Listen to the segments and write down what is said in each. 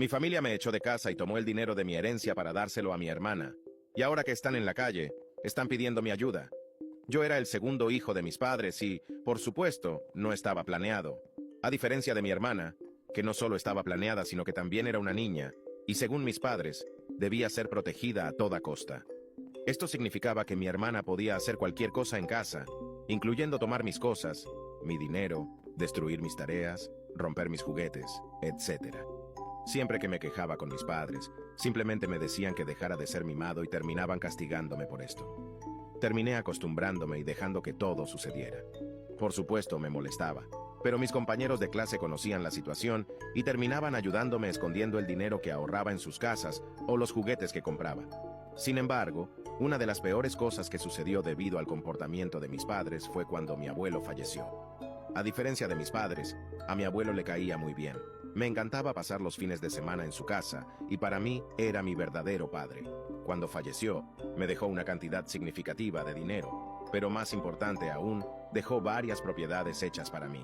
Mi familia me echó de casa y tomó el dinero de mi herencia para dárselo a mi hermana. Y ahora que están en la calle, están pidiendo mi ayuda. Yo era el segundo hijo de mis padres y, por supuesto, no estaba planeado. A diferencia de mi hermana, que no solo estaba planeada, sino que también era una niña, y según mis padres, debía ser protegida a toda costa. Esto significaba que mi hermana podía hacer cualquier cosa en casa, incluyendo tomar mis cosas, mi dinero, destruir mis tareas, romper mis juguetes, etc. Siempre que me quejaba con mis padres, simplemente me decían que dejara de ser mimado y terminaban castigándome por esto. Terminé acostumbrándome y dejando que todo sucediera. Por supuesto, me molestaba, pero mis compañeros de clase conocían la situación y terminaban ayudándome escondiendo el dinero que ahorraba en sus casas o los juguetes que compraba. Sin embargo, una de las peores cosas que sucedió debido al comportamiento de mis padres fue cuando mi abuelo falleció. A diferencia de mis padres, a mi abuelo le caía muy bien. Me encantaba pasar los fines de semana en su casa y para mí era mi verdadero padre. Cuando falleció, me dejó una cantidad significativa de dinero, pero más importante aún, dejó varias propiedades hechas para mí.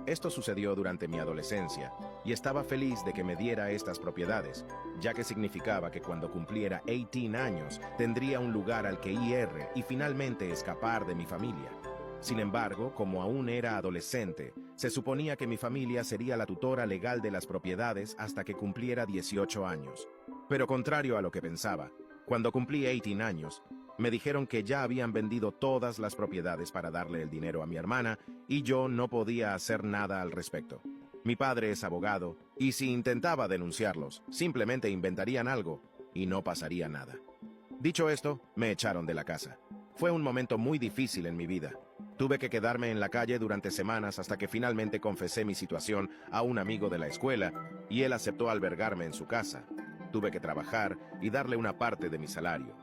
Esto sucedió durante mi adolescencia y estaba feliz de que me diera estas propiedades, ya que significaba que cuando cumpliera 18 años tendría un lugar al que ir y finalmente escapar de mi familia. Sin embargo, como aún era adolescente, se suponía que mi familia sería la tutora legal de las propiedades hasta que cumpliera 18 años. Pero contrario a lo que pensaba, cuando cumplí 18 años, me dijeron que ya habían vendido todas las propiedades para darle el dinero a mi hermana y yo no podía hacer nada al respecto. Mi padre es abogado y si intentaba denunciarlos, simplemente inventarían algo y no pasaría nada. Dicho esto, me echaron de la casa. Fue un momento muy difícil en mi vida. Tuve que quedarme en la calle durante semanas hasta que finalmente confesé mi situación a un amigo de la escuela y él aceptó albergarme en su casa. Tuve que trabajar y darle una parte de mi salario.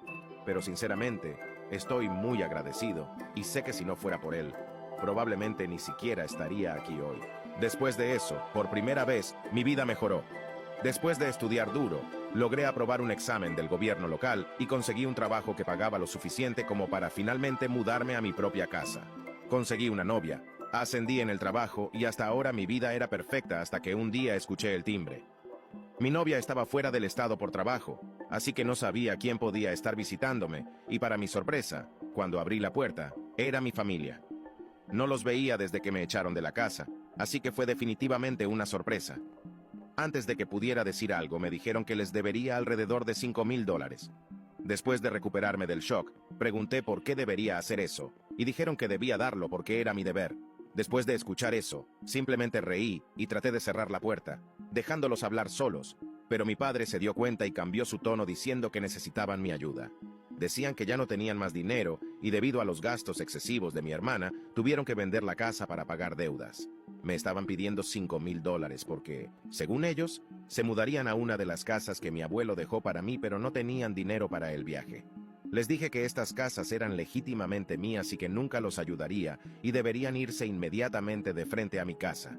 Pero sinceramente, estoy muy agradecido y sé que si no fuera por él, probablemente ni siquiera estaría aquí hoy. Después de eso, por primera vez, mi vida mejoró. Después de estudiar duro, logré aprobar un examen del gobierno local y conseguí un trabajo que pagaba lo suficiente como para finalmente mudarme a mi propia casa. Conseguí una novia, ascendí en el trabajo y hasta ahora mi vida era perfecta hasta que un día escuché el timbre. Mi novia estaba fuera del estado por trabajo, así que no sabía quién podía estar visitándome y para mi sorpresa, cuando abrí la puerta, era mi familia. No los veía desde que me echaron de la casa, así que fue definitivamente una sorpresa. Antes de que pudiera decir algo, me dijeron que les debería alrededor de $5,000. Después de recuperarme del shock, pregunté por qué debería hacer eso, y dijeron que debía darlo porque era mi deber. Después de escuchar eso, simplemente reí y traté de cerrar la puerta, dejándolos hablar solos, pero mi padre se dio cuenta y cambió su tono diciendo que necesitaban mi ayuda. Decían que ya no tenían más dinero y debido a los gastos excesivos de mi hermana, tuvieron que vender la casa para pagar deudas. Me estaban pidiendo $5,000 porque, según ellos, se mudarían a una de las casas que mi abuelo dejó para mí, pero no tenían dinero para el viaje. Les dije que estas casas eran legítimamente mías y que nunca los ayudaría y deberían irse inmediatamente de frente a mi casa,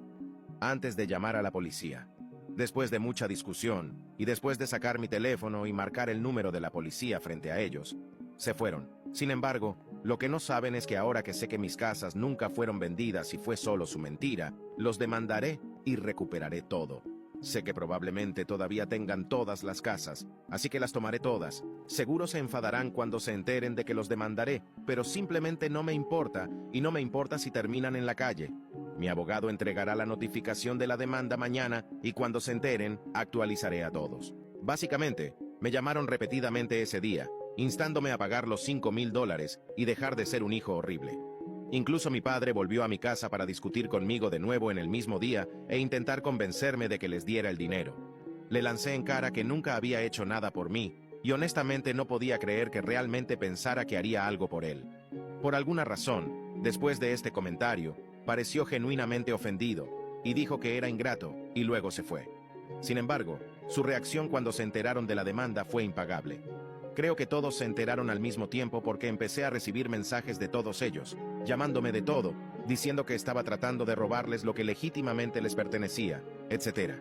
antes de llamar a la policía. Después de mucha discusión, y después de sacar mi teléfono y marcar el número de la policía frente a ellos, se fueron. Sin embargo, lo que no saben es que ahora que sé que mis casas nunca fueron vendidas y fue solo su mentira, los demandaré y recuperaré todo. Sé que probablemente todavía tengan todas las casas, así que las tomaré todas. Seguro se enfadarán cuando se enteren de que los demandaré, pero simplemente no me importa, y no me importa si terminan en la calle. Mi abogado entregará la notificación de la demanda mañana y cuando se enteren, actualizaré a todos. Básicamente, me llamaron repetidamente ese día, instándome a pagar los $5,000 y dejar de ser un hijo horrible. Incluso mi padre volvió a mi casa para discutir conmigo de nuevo en el mismo día e intentar convencerme de que les diera el dinero. Le lancé en cara que nunca había hecho nada por mí y honestamente no podía creer que realmente pensara que haría algo por él. Por alguna razón, después de este comentario, pareció genuinamente ofendido y dijo que era ingrato y luego se fue. Sin embargo, su reacción cuando se enteraron de la demanda fue impagable. Creo que todos se enteraron al mismo tiempo porque empecé a recibir mensajes de todos ellos, llamándome de todo, diciendo que estaba tratando de robarles lo que legítimamente les pertenecía, etc.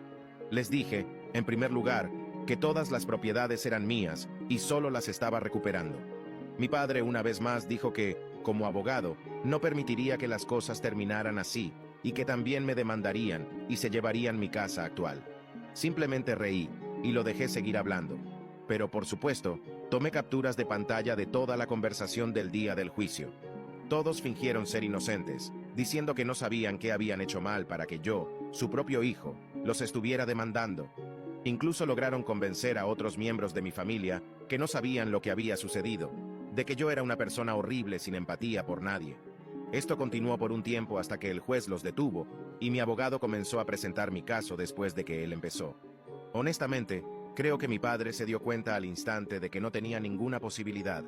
Les dije, en primer lugar, que todas las propiedades eran mías y solo las estaba recuperando. Mi padre una vez más dijo que, como abogado, no permitiría que las cosas terminaran así y que también me demandarían y se llevarían mi casa actual. Simplemente reí y lo dejé seguir hablando. Pero por supuesto, tomé capturas de pantalla de toda la conversación del día del juicio. Todos fingieron ser inocentes, diciendo que no sabían qué habían hecho mal para que yo, su propio hijo, los estuviera demandando. Incluso lograron convencer a otros miembros de mi familia que no sabían lo que había sucedido, de que yo era una persona horrible sin empatía por nadie. Esto continuó por un tiempo hasta que el juez los detuvo y mi abogado comenzó a presentar mi caso después de que él empezó. Honestamente, creo que mi padre se dio cuenta al instante de que no tenía ninguna posibilidad.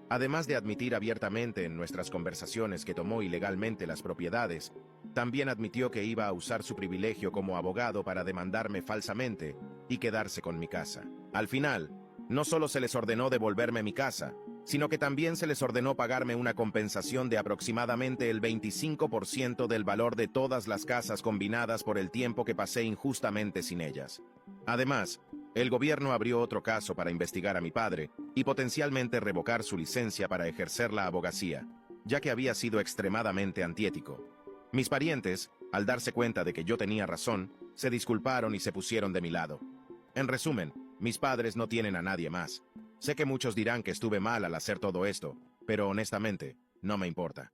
Además de admitir abiertamente en nuestras conversaciones que tomó ilegalmente las propiedades, también admitió que iba a usar su privilegio como abogado para demandarme falsamente y quedarse con mi casa. Al final, no solo se les ordenó devolverme mi casa, sino que también se les ordenó pagarme una compensación de aproximadamente el 25% del valor de todas las casas combinadas por el tiempo que pasé injustamente sin ellas. Además, el gobierno abrió otro caso para investigar a mi padre y potencialmente revocar su licencia para ejercer la abogacía, ya que había sido extremadamente antiético. Mis parientes, al darse cuenta de que yo tenía razón, se disculparon y se pusieron de mi lado. En resumen, mis padres no tienen a nadie más. Sé que muchos dirán que estuve mal al hacer todo esto, pero honestamente, no me importa.